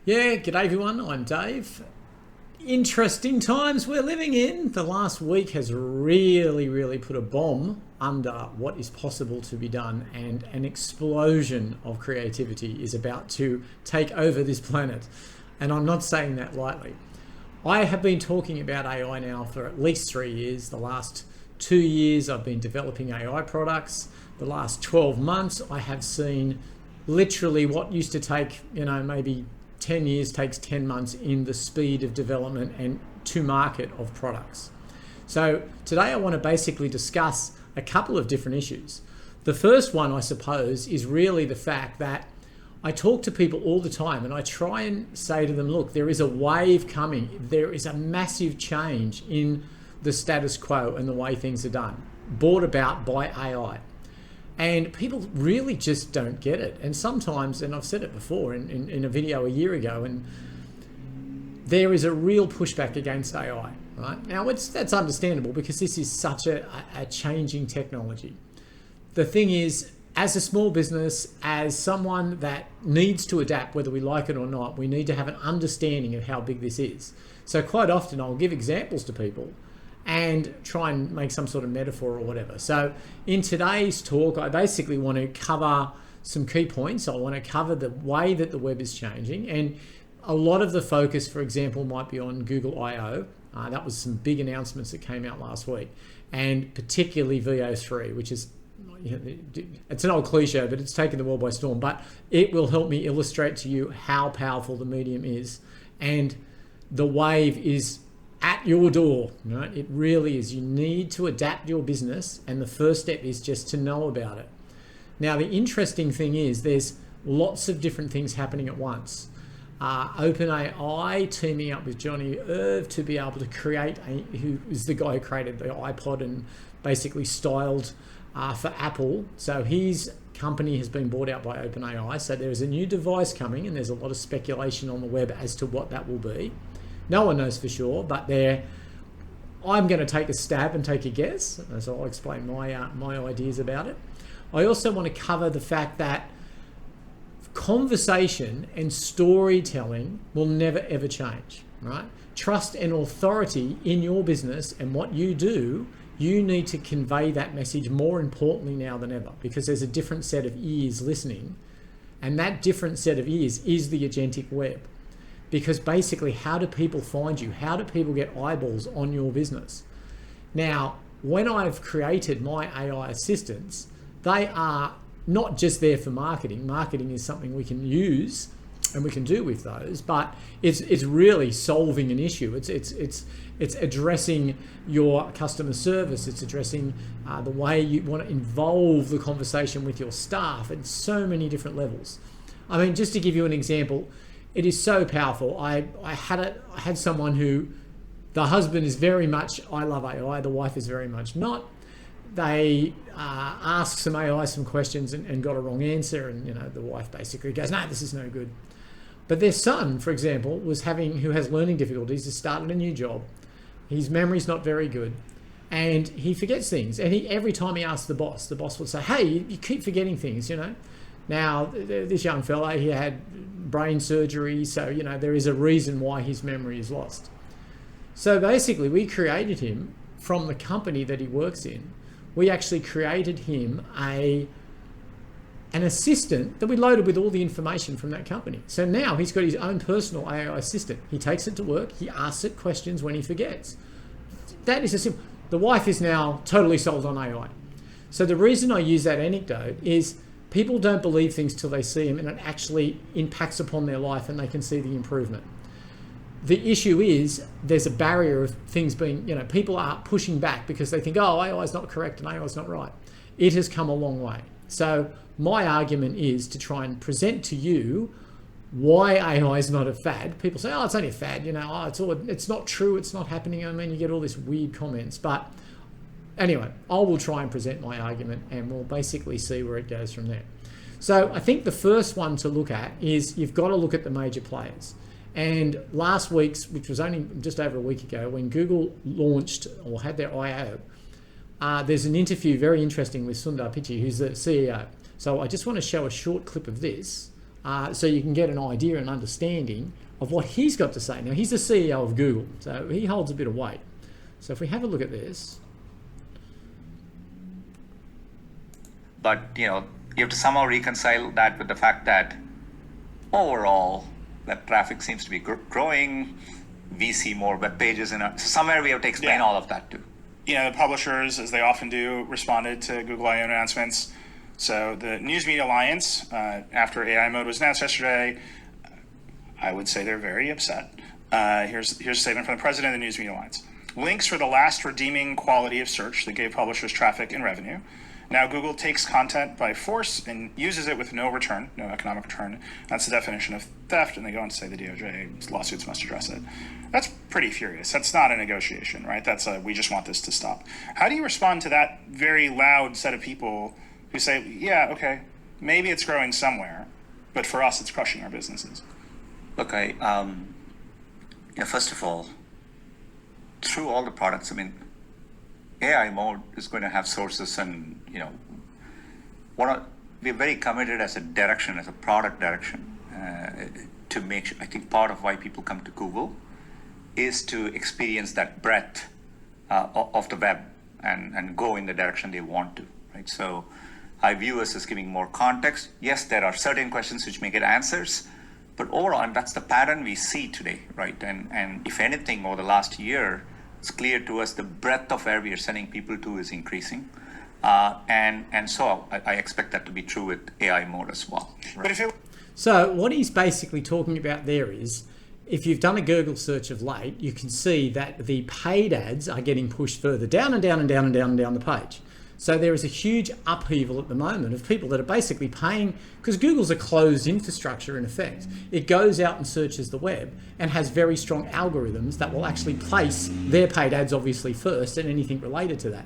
Yeah, g'day everyone, I'm Dave. Interesting times we're living in. The last week has really put a bomb under what is possible to be done, and an explosion of creativity is about to take over this planet. And I'm not saying that lightly. I have been talking about AI now for at least 3 years. The last 2 years I've been developing AI products. The last 12 months I have seen literally what used to take, maybe 10 years takes 10 months in the speed of development and to market of products. So today I want to basically discuss a couple of different issues. The first one, I suppose, is really the fact that I talk to people all the time and I try and say to them, look, there is a wave coming. There is a massive change in the status quo and the way things are done, brought about by AI. And people really just don't get it. And sometimes, and I've said it before in a video a year ago, and there is a real pushback against AI, right? Now, that's understandable because this is such a changing technology. The thing is, as a small business, as someone that needs to adapt, whether we like it or not, we need to have an understanding of how big this is. So quite often I'll give examples to people and try and make some sort of metaphor or whatever. So in today's talk, I basically want to cover some key points. I want to cover the way that the web is changing, and a lot of the focus, for example, might be on Google I/O. That was some big announcements that came out last week, and particularly VO3, which is, it's an old cliche, but it's taken the world by storm. But it will help me illustrate to you how powerful the medium is, and the wave is at your door, right? It really is. You need to adapt your business, and the first step is just to know about it. Now, the interesting thing is there's lots of different things happening at once. OpenAI teaming up with Jony Ive to be able to create who is the guy who created the iPod and basically styled for Apple. So his company has been bought out by OpenAI. So there's a new device coming, and there's a lot of speculation on the web as to what that will be. No one knows for sure, but I'm going to take a stab and take a guess, so I'll explain my ideas about it. I also want to cover the fact that conversation and storytelling will never ever change, right? Trust and authority in your business and what you do, you need to convey that message more importantly now than ever, because there's a different set of ears listening, and that different set of ears is the agentic web. Because basically, how do people find you? How do people get eyeballs on your business? Now, when I've created my AI assistants, they are not just there for marketing. Marketing is something we can use and we can do with those, but it's really solving an issue. It's addressing your customer service. It's addressing the way you want to involve the conversation with your staff at so many different levels. I mean, just to give you an example, it is so powerful. I had someone who, the husband is very much, I love AI, the wife is very much not. They asked some AI some questions and got a wrong answer, and the wife basically goes, no, this is no good. But their son, for example, who has learning difficulties, has started a new job. His memory's not very good, and he forgets things. And every time he asks the boss would say, hey, you keep forgetting things, Now, this young fella, he had brain surgery, so, there is a reason why his memory is lost. So basically, we created him from the company that he works in. We actually created him an assistant that we loaded with all the information from that company. So now he's got his own personal AI assistant. He takes it to work. He asks it questions when he forgets. That is a simple. The wife is now totally sold on AI. So the reason I use that anecdote is people don't believe things till they see them, and it actually impacts upon their life and they can see the improvement. The issue is there's a barrier of things being, people are pushing back because they think, oh, AI is not correct and AI is not right. It has come a long way. So my argument is to try and present to you why AI is not a fad. People say, oh, it's only a fad, it's not true, it's not happening. I mean, you get all these weird comments, but anyway, I will try and present my argument and we'll basically see where it goes from there. So I think the first one to look at is you've got to look at the major players. And last week's, which was only just over a week ago, when Google launched or had their I/O, there's an interview very interesting with Sundar Pichai, who's the CEO. So I just want to show a short clip of this so you can get an idea and understanding of what he's got to say. Now, he's the CEO of Google, so he holds a bit of weight. So if we have a look at this. But, you have to somehow reconcile that with the fact that overall, that traffic seems to be growing. We see more web pages, so somewhere we have to explain all of that too. The publishers, as they often do, responded to Google I/O announcements. So the News Media Alliance, after AI mode was announced yesterday, I would say they're very upset. Here's a statement from the president of the News Media Alliance. Links were the last redeeming quality of search that gave publishers traffic and revenue. Now Google takes content by force and uses it with no return, no economic return. That's the definition of theft, and they go on to say the DOJ lawsuits must address it. That's pretty furious. That's not a negotiation, right? That's we just want this to stop. How do you respond to that very loud set of people who say, yeah, okay, maybe it's growing somewhere, but for us, it's crushing our businesses? Look, first of all, through all the products, AI mode is going to have sources and, we're very committed as a direction, as a product direction, to make sure, I think part of why people come to Google is to experience that breadth of the web and go in the direction they want to, right? So I view us as giving more context. Yes, there are certain questions which may get answers, but overall, and that's the pattern we see today, right? And if anything, over the last year, it's clear to us the breadth of where we are sending people to is increasing. And so I expect that to be true with AI mode as well. Right? But So what he's basically talking about there is, if you've done a Google search of late, you can see that the paid ads are getting pushed further down and down and down and down and down the page. So there is a huge upheaval at the moment of people that are basically paying, because Google's a closed infrastructure in effect. It goes out and searches the web and has very strong algorithms that will actually place their paid ads obviously first and anything related to that.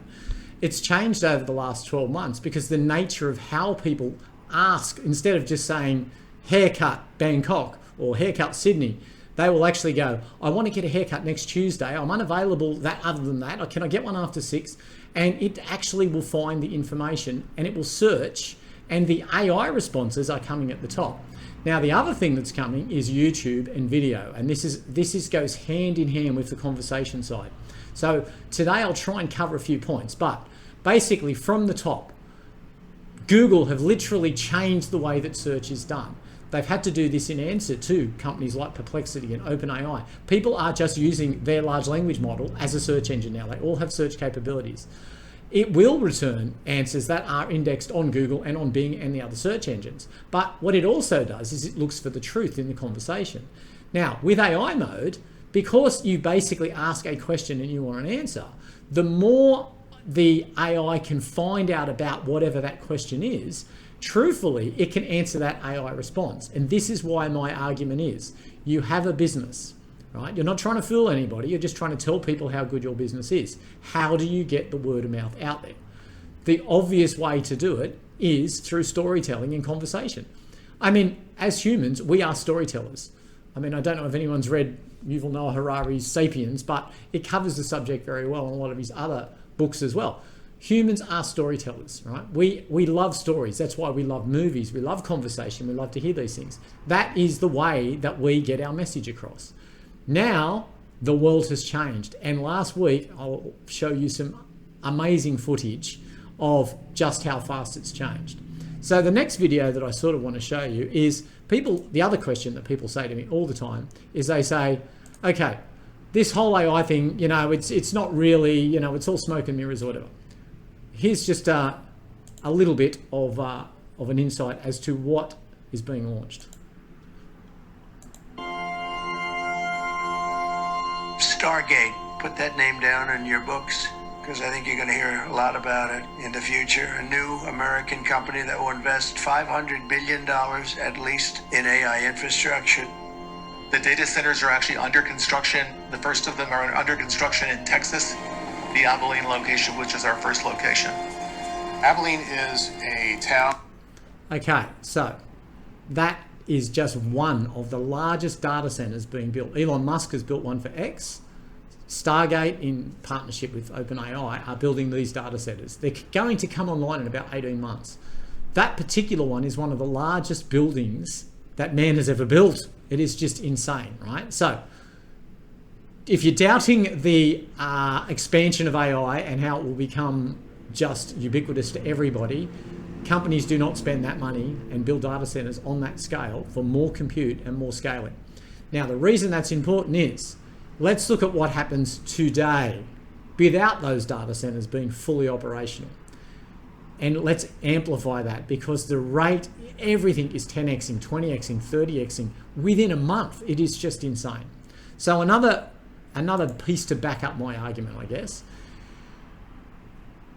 It's changed over the last 12 months because the nature of how people ask, instead of just saying haircut Bangkok or haircut Sydney, they will actually go, I want to get a haircut next Tuesday. I'm unavailable other than that. Can I get one after 6? And it actually will find the information and it will search, and the AI responses are coming at the top. Now, the other thing that's coming is YouTube and video, and this goes hand in hand with the conversation side. So today I'll try and cover a few points, but basically from the top, Google have literally changed the way that search is done. They've had to do this in answer to companies like Perplexity and OpenAI. People are just using their large language model as a search engine now. They all have search capabilities. It will return answers that are indexed on Google and on Bing and the other search engines. But what it also does is it looks for the truth in the conversation. Now, with AI mode, because you basically ask a question and you want an answer, the more the AI can find out about whatever that question is, truthfully, it can answer that AI response. And this is why my argument is, you have a business, right? You're not trying to fool anybody. You're just trying to tell people how good your business is. How do you get the word of mouth out there? The obvious way to do it is through storytelling and conversation. As humans, we are storytellers. I don't know if anyone's read Yuval Noah Harari's Sapiens, but it covers the subject very well in a lot of his other books as well. Humans are storytellers, right? We love stories. That's why we love movies. We love conversation. We love to hear these things. That is the way that we get our message across. Now, the world has changed. And last week, I'll show you some amazing footage of just how fast it's changed. So the next video that I sort of want to show you is the other question that people say to me all the time is they say, okay, this whole AI thing, it's not really, it's all smoke and mirrors or whatever. Here's just a little bit of an insight as to what is being launched. Stargate, put that name down in your books, because I think you're going to hear a lot about it in the future. A new American company that will invest $500 billion at least in AI infrastructure. The data centers are actually under construction. The first of them are under construction in Texas, the Abilene location, which is our first location. Abilene is a town. Okay, so that is just one of the largest data centers being built. Elon Musk has built one for X. Stargate, in partnership with OpenAI, are building these data centers. They're going to come online in about 18 months. That particular one is one of the largest buildings that man has ever built. It is just insane, right? So if you're doubting the expansion of AI and how it will become just ubiquitous to everybody, companies do not spend that money and build data centers on that scale for more compute and more scaling. Now, the reason that's important is, let's look at what happens today without those data centers being fully operational. And let's amplify that, because the rate, everything is 10xing, 20xing, 30xing within a month. It is just insane. So another piece to back up my argument, I guess.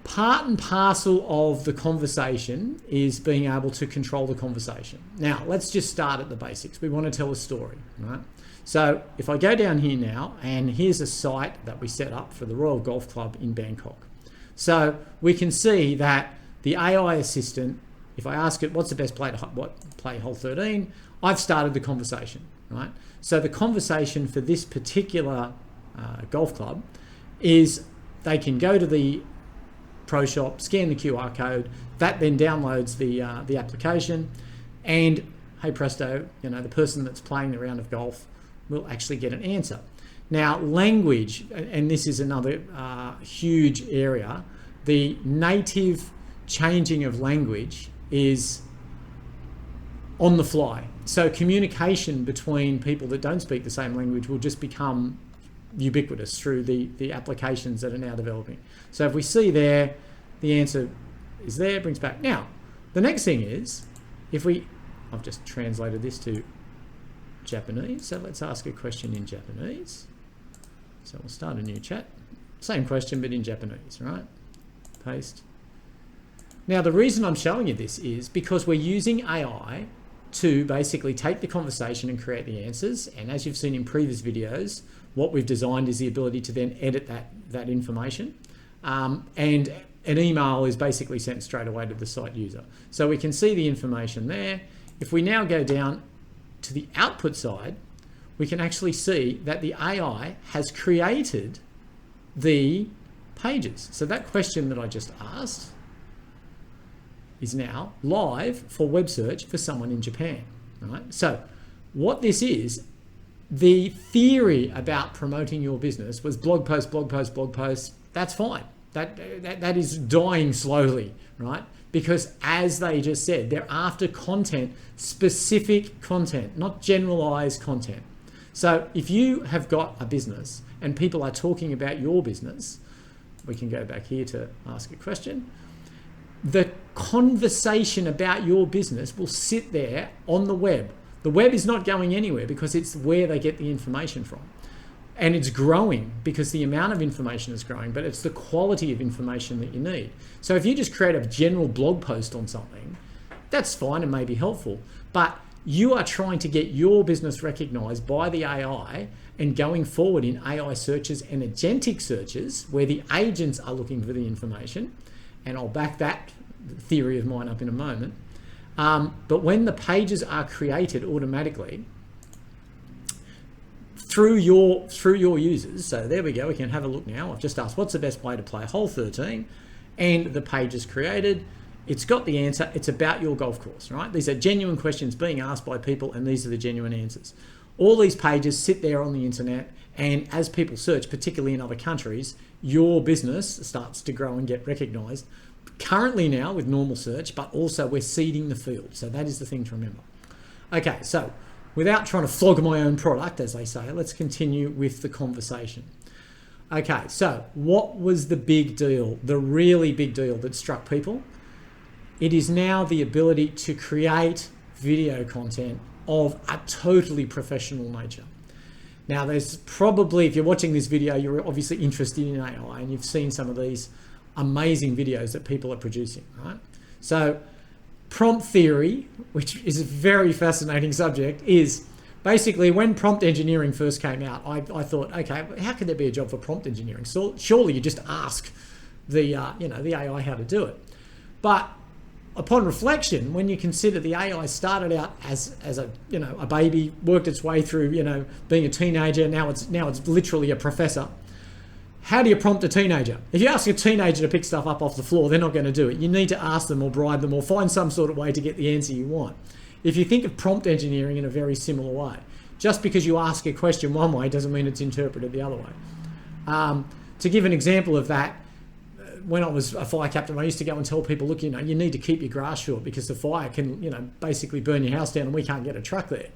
Part and parcel of the conversation is being able to control the conversation. Now, let's just start at the basics. We want to tell a story, right? So if I go down here now, and here's a site that we set up for the Royal Golf Club in Bangkok. So we can see that the AI assistant, if I ask it, what's the best play to play hole 13, I've started the conversation, right? So the conversation for this particular golf club is they can go to the Pro Shop, scan the QR code, that then downloads the application, and hey presto, the person that's playing the round of golf will actually get an answer. Now, language, and this is another huge area, the native changing of language is on the fly. So communication between people that don't speak the same language will just become ubiquitous through the applications that are now developing. So if we see there, the answer is there, brings back. Now, the next thing is, I've just translated this to Japanese, so let's ask a question in Japanese. So we'll start a new chat. Same question, but in Japanese, right? Paste. Now, the reason I'm showing you this is because we're using AI to basically take the conversation and create the answers. And as you've seen in previous videos, what we've designed is the ability to then edit that information. And an email is basically sent straight away to the site user. So we can see the information there. If we now go down to the output side, we can actually see that the AI has created the pages. So that question that I just asked is now live for web search for someone in Japan, right? So what this is, the theory about promoting your business was blog post, blog post, blog post. That's fine. That is dying slowly, right? Because as they just said, they're after content, specific content, not generalized content. So if you have got a business and people are talking about your business, we can go back here to ask a question. The conversation about your business will sit there on the web. The web is not going anywhere because it's where they get the information from. And it's growing because the amount of information is growing, but it's the quality of information that you need. So if you just create a general blog post on something, that's fine and may be helpful, but you are trying to get your business recognized by the AI, and going forward in AI searches and agentic searches where the agents are looking for the information, and I'll back that theory of mine up in a moment. But when the pages are created automatically through your users, so there we go, we can have a look now. I've just asked what's the best way to play hole 13, and the page is created. It's got the answer. It's about your golf course, right? These are genuine questions being asked by people, and these are the genuine answers. All these pages sit there on the internet, and as people search, particularly in other countries, your business starts to grow and get recognized. Currently now with normal search, but also we're seeding the field. So that is the thing to remember. Okay, so without trying to flog my own product, as they say, let's continue with the conversation. Okay, so what was the big deal, the really big deal that struck people? It is now the ability to create video content of a totally professional nature. Now, there's probably, if you're watching this video, you're obviously interested in AI, and you've seen some of these amazing videos that people are producing, right? So prompt theory, which is a very fascinating subject, is basically when prompt engineering first came out, I thought, okay, how could there be a job for prompt engineering? So surely you just ask the AI how to do it. But upon reflection, when you consider the AI started out as a baby, worked its way through being a teenager, now it's literally a professor. How do you prompt a teenager? If you ask a teenager to pick stuff up off the floor, they're not going to do it. You need to ask them or bribe them or find some sort of way to get the answer you want. If you think of prompt engineering in a very similar way, just because you ask a question one way doesn't mean it's interpreted the other way. To give an example of that, when I was a fire captain, I used to go and tell people, look, you need to keep your grass short because the fire can, basically burn your house down and we can't get a truck there.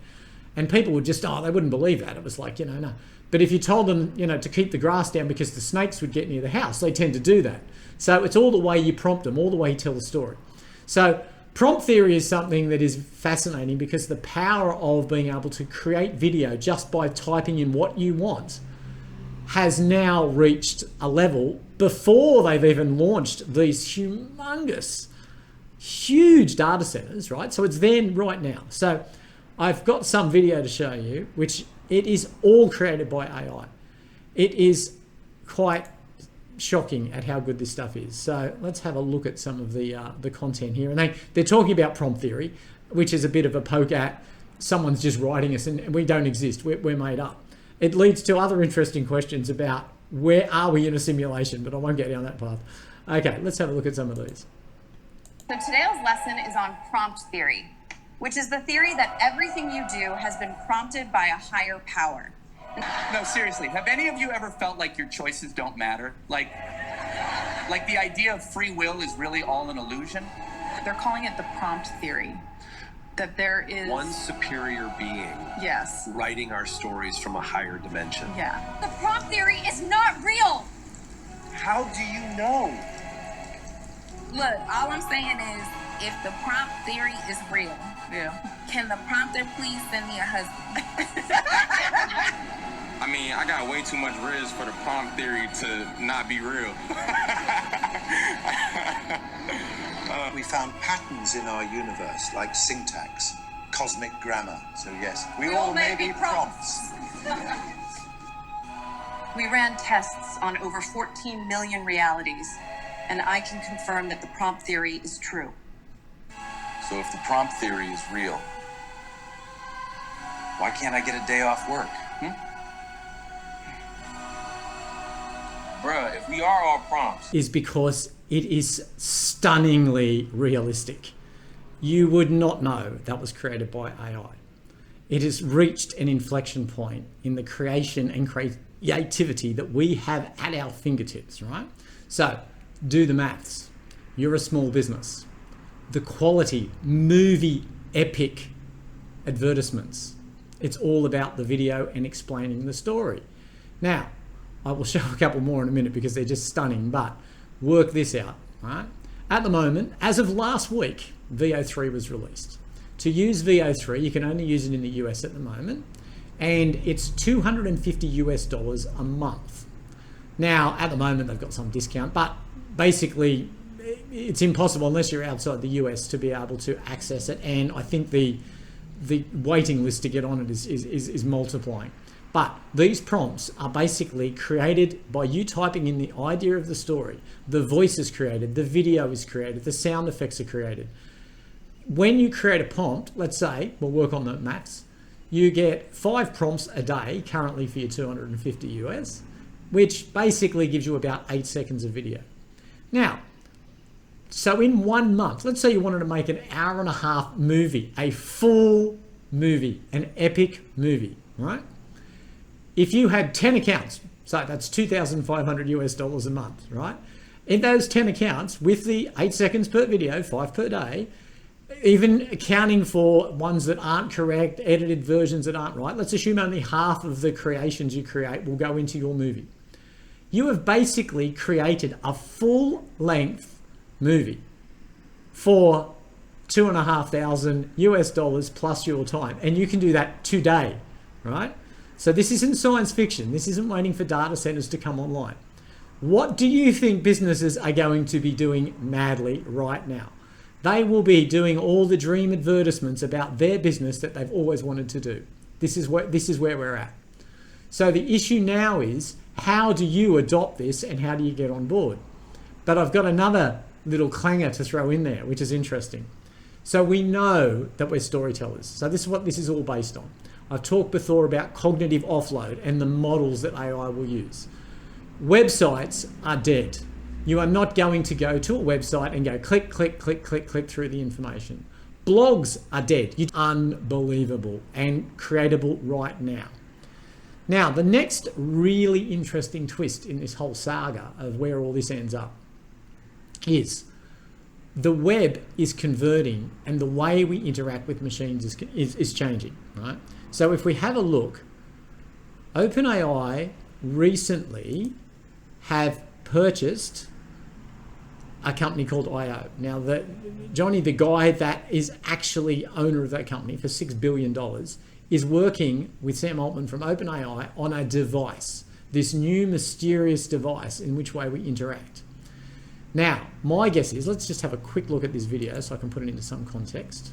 And people would just, they wouldn't believe that. It was like, no. But if you told them, to keep the grass down because the snakes would get near the house, they tend to do that. So it's all the way you prompt them, all the way you tell the story. So prompt theory is something that is fascinating because the power of being able to create video just by typing in what you want has now reached a level before they've even launched these humongous, huge data centers, right? So it's there right now. So I've got some video to show you, which it is all created by AI. It is quite shocking at how good this stuff is. So let's have a look at some of the content here. And they're talking about prompt theory, which is a bit of a poke at someone's just writing us and we don't exist, we're made up. It leads to other interesting questions about where are we in a simulation, but I won't get down that path. Okay, let's have a look at some of these. So today's lesson is on prompt theory, which is the theory that everything you do has been prompted by a higher power. No, seriously, have any of you ever felt like your choices don't matter? Like the idea of free will is really all an illusion? They're calling it the prompt theory. That there is one superior being, yes, writing our stories from a higher dimension. Yeah. The prompt theory is not real. How do you know? Look, all I'm saying is, if the prompt theory is real, can the prompter please send me a husband? I mean, I got way too much riz for the prompt theory to not be real. We found patterns in our universe, like syntax, cosmic grammar. So yes, we all may be prompts. We ran tests on over 14 million realities, and I can confirm that the prompt theory is true. So if the prompt theory is real, why can't I get a day off work? Bruh, if we are all prompts. Is because it is stunningly realistic. You would not know that was created by AI. It has reached an inflection point in the creation and creativity that we have at our fingertips, right? So do the maths. You're a small business. The quality, movie, epic advertisements. It's all about the video and explaining the story. Now, I will show a couple more in a minute because they're just stunning, but work this out, right? At the moment, as of last week, VO3 was released. To use VO3, you can only use it in the US at the moment, and it's $250 a month. Now, at the moment, they've got some discount, but basically, it's impossible unless you're outside the US to be able to access it, and I think the waiting list to get on it is multiplying. But these prompts are basically created by you typing in the idea of the story. The voice is created, the video is created, the sound effects are created. When you create a prompt, let's say, we'll work on the maths, you get 5 prompts a day currently for your 250 US, which basically gives you about 8 seconds of video. Now, so in 1 month, let's say you wanted to make an hour-and-a-half movie, a full movie, an epic movie, right? If you had 10 accounts, so that's $2,500 US a month, right? In those 10 accounts, with the 8 seconds per video, 5 per day, even accounting for ones that aren't correct, edited versions that aren't right, let's assume only half of the creations you create will go into your movie. You have basically created a full-length movie for $2,500 US plus your time, and you can do that today, right? So this isn't science fiction. This isn't waiting for data centers to come online. What do you think businesses are going to be doing madly right now? They will be doing all the dream advertisements about their business that they've always wanted to do. This is where we're at. So the issue now is, how do you adopt this and how do you get on board? But I've got another little clanger to throw in there, which is interesting. So we know that we're storytellers. So this is what this is all based on. I've talked before about cognitive offload and the models that AI will use. Websites are dead. You are not going to go to a website and go click, click, click, click, click through the information. Blogs are dead. Unbelievable and creatable right now. Now, the next really interesting twist in this whole saga of where all this ends up is the web is converting and the way we interact with machines is changing, right? So if we have a look, OpenAI recently have purchased a company called IO. Now, Jony, the guy that is actually owner of that company for $6 billion, is working with Sam Altman from OpenAI on a device, this new mysterious device in which way we interact. Now, my guess is, let's just have a quick look at this video so I can put it into some context.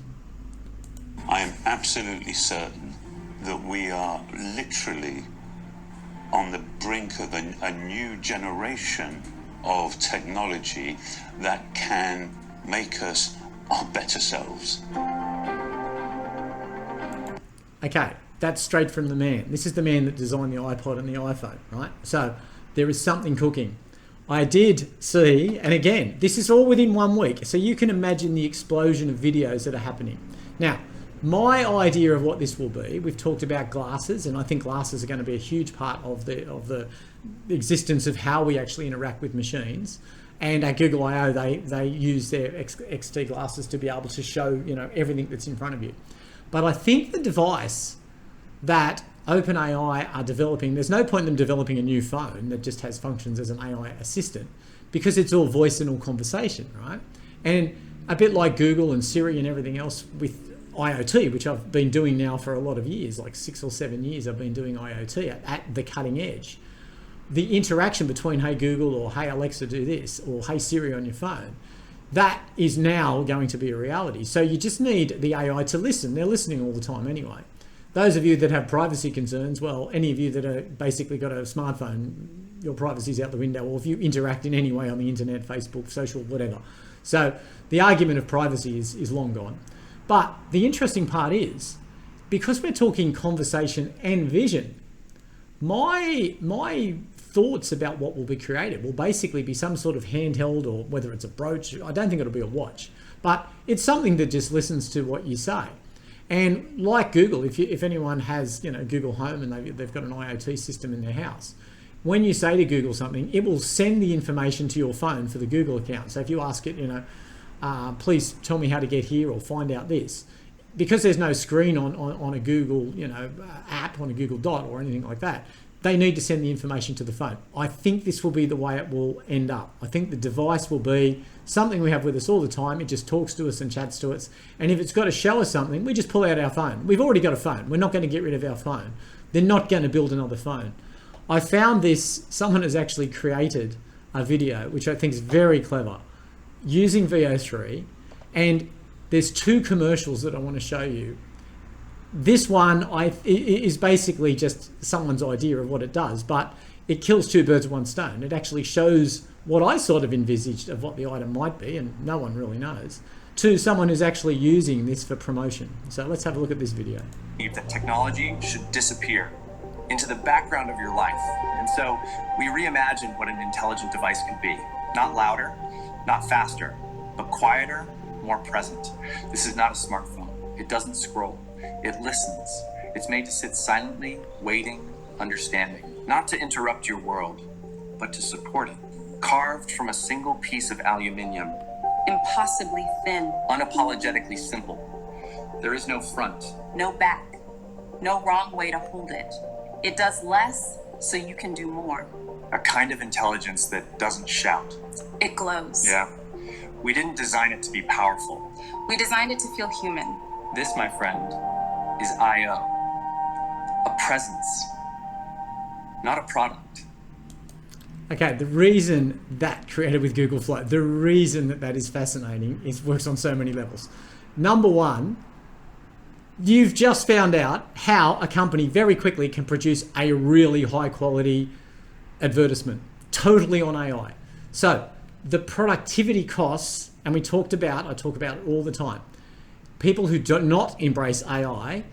I am absolutely certain that we are literally on the brink of a new generation of technology that can make us our better selves. Okay, that's straight from the man. This is the man that designed the iPod and the iPhone, right? So there is something cooking. I did see, and again, this is all within 1 week, so you can imagine the explosion of videos that are happening. Now, my idea of what this will be, we've talked about glasses, and I think glasses are going to be a huge part of the existence of how we actually interact with machines. And at Google I/O, they use their XT glasses to be able to show, you know, everything that's in front of you. But I think the device that OpenAI are developing, there's no point in them developing a new phone that just has functions as an AI assistant, because it's all voice and all conversation, right? And a bit like Google and Siri and everything else with IoT, which I've been doing now for a lot of years, like 6 or 7 years I've been doing IoT at the cutting edge. The interaction between hey Google or hey Alexa do this or hey Siri on your phone, that is now going to be a reality. So you just need the AI to listen. They're listening all the time anyway. Those of you that have privacy concerns, well, any of you that are basically got a smartphone, your privacy's out the window, or if you interact in any way on the internet, Facebook, social, whatever. So the argument of privacy is long gone. But the interesting part is, because we're talking conversation and vision, my thoughts about what will be created will basically be some sort of handheld, or whether it's a brooch, I don't think it'll be a watch, but it's something that just listens to what you say. And like Google, if anyone has, you know, Google Home and they've got an IoT system in their house, when you say to Google something, it will send the information to your phone for the Google account. So if you ask it, you know, please tell me how to get here or find out this, because there's no screen on a Google, you know, app, on a Google Dot or anything like that, they need to send the information to the phone. I think this will be the way it will end up. I think the device will be something we have with us all the time. It just talks to us and chats to us. And if it's got to show us something, we just pull out our phone. We've already got a phone. We're not going to get rid of our phone. They're not going to build another phone. I found this, someone has actually created a video, which I think is very clever, using VO3. And there's 2 commercials that I want to show you. This one is basically just someone's idea of what it does, but it kills 2 birds with 1 stone. It actually shows what I sort of envisaged of what the item might be, and no one really knows, to someone who's actually using this for promotion. So let's have a look at this video. That technology should disappear into the background of your life. And so we reimagined what an intelligent device could be. Not louder, not faster, but quieter, more present. This is not a smartphone. It doesn't scroll. It listens. It's made to sit silently, waiting, understanding. Not to interrupt your world, but to support it. Carved from a single piece of aluminium. Impossibly thin. Unapologetically simple. There is no front. No back. No wrong way to hold it. It does less so you can do more. A kind of intelligence that doesn't shout. It glows. Yeah. We didn't design it to be powerful. We designed it to feel human. This, my friend, is IO. A presence, not a product. Okay, the reason that created with Google Flow, the reason that is fascinating, it works on so many levels. Number one, you've just found out how a company very quickly can produce a really high quality advertisement, totally on AI. So the productivity costs, and I talk about it all the time. People who do not embrace AI,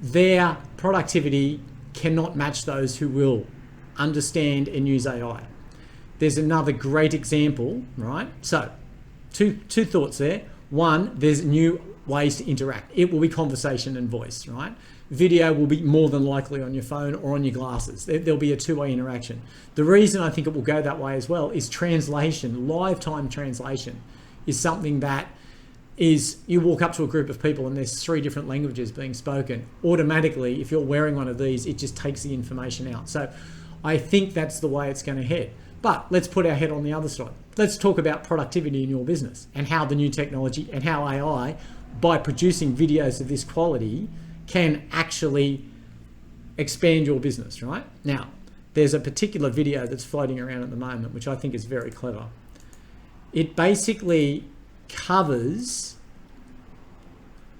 their productivity cannot match those who will understand and use AI. There's another great example, right? So two thoughts there. One, there's new ways to interact. It will be conversation and voice, right? Video will be more than likely on your phone or on your glasses. There'll be a two-way interaction. The reason I think it will go that way as well is translation. Live time translation is something that is, you walk up to a group of people and there's 3 different languages being spoken. Automatically, if you're wearing one of these, it just takes the information out. So I think that's the way it's going to head. But let's put our head on the other side. Let's talk about productivity in your business and how the new technology and how AI, by producing videos of this quality, can actually expand your business, right? Now, there's a particular video that's floating around at the moment, which I think is very clever. It basically covers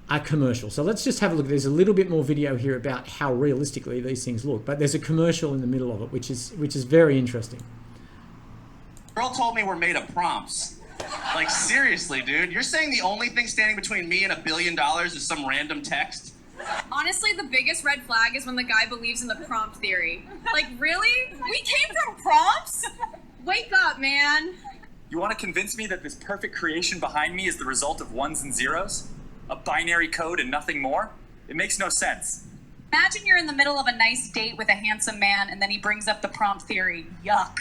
a commercial. So let's just have a look. There's a little bit more video here about how realistically these things look, but there's a commercial in the middle of it, which is very interesting. Girl told me we're made of prompts. Like, seriously, dude, you're saying the only thing standing between me and $1 billion is some random text? Honestly, the biggest red flag is when the guy believes in the prompt theory. Like, really? We came from prompts? Wake up, man. You want to convince me that this perfect creation behind me is the result of ones and zeros? A binary code and nothing more? It makes no sense. Imagine you're in the middle of a nice date with a handsome man and then he brings up the prompt theory. Yuck.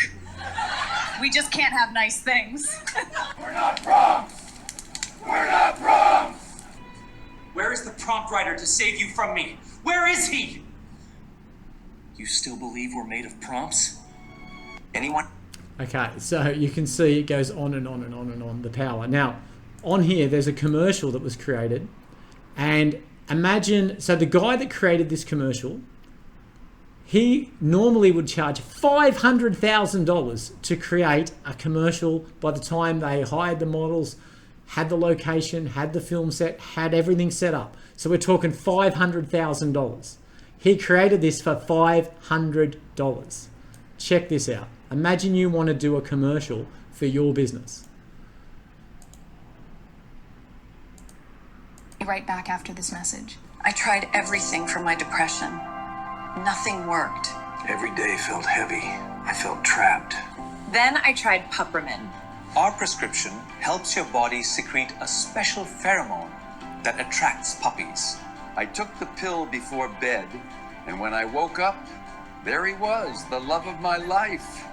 We just can't have nice things. We're not prompts! We're not prompts! Where is the prompt writer to save you from me? Where is he? You still believe we're made of prompts? Anyone? Okay, so you can see it goes on and on and on and on, the power. Now, on here, there's a commercial that was created. And imagine, so the guy that created this commercial, he normally would charge $500,000 to create a commercial. By the time they hired the models, had the location, had the film set, had everything set up. So we're talking $500,000. He created this for $500. Check this out. Imagine you want to do a commercial for your business. Right back after this message. I tried everything for my depression. Nothing worked. Every day felt heavy. I felt trapped. Then I tried Puppermin. Our prescription helps your body secrete a special pheromone that attracts puppies. I took the pill before bed, and when I woke up, there he was, the love of my life.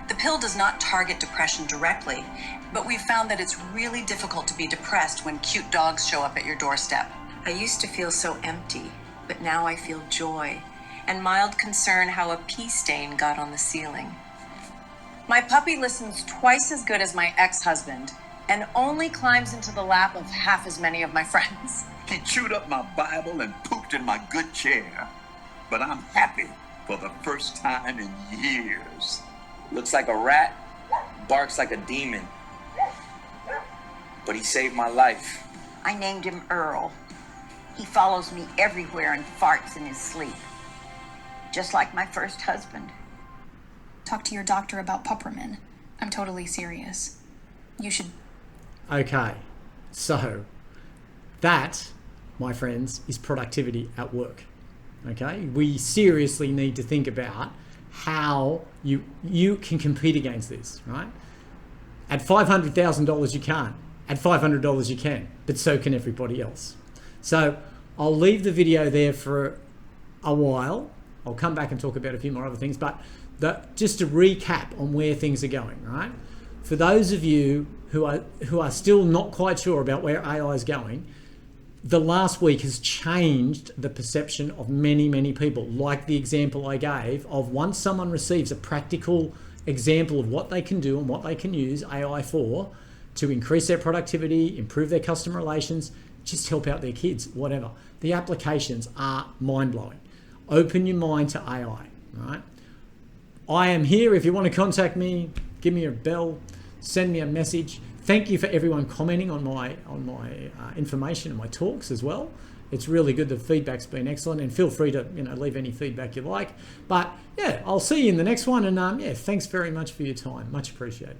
The pill does not target depression directly, but we've found that it's really difficult to be depressed when cute dogs show up at your doorstep. I used to feel so empty, but now I feel joy and mild concern how a pee stain got on the ceiling. My puppy listens twice as good as my ex-husband and only climbs into the lap of half as many of my friends. He chewed up my Bible and pooped in my good chair. But I'm happy for the first time in years. Looks like a rat, barks like a demon. But he saved my life. I named him Earl. He follows me everywhere and farts in his sleep. Just like my first husband. Talk to your doctor about Puppermin. I'm totally serious. You should... Okay, so that, my friends, is productivity at work. Okay, we seriously need to think about how you can compete against this, right? At $500,000 you can't. At $500 you can, but so can everybody else. So I'll leave the video there for a while. I'll come back and talk about a few more other things, but just to recap on where things are going, right? For those of you who are still not quite sure about where AI is going, the last week has changed the perception of many people, like the example I gave of once someone receives a practical example of what they can do and what they can use AI for to increase their productivity, improve their customer relations, just help out their kids, whatever. The applications are mind-blowing. Open your mind to AI, right? I am here. If you want to contact me, give me a bell, send me a message. Thank you for everyone commenting on my information and my talks as well. It's really good. The feedback's been excellent, and feel free to leave any feedback you like. But yeah, I'll see you in the next one. And yeah, thanks very much for your time. Much appreciated.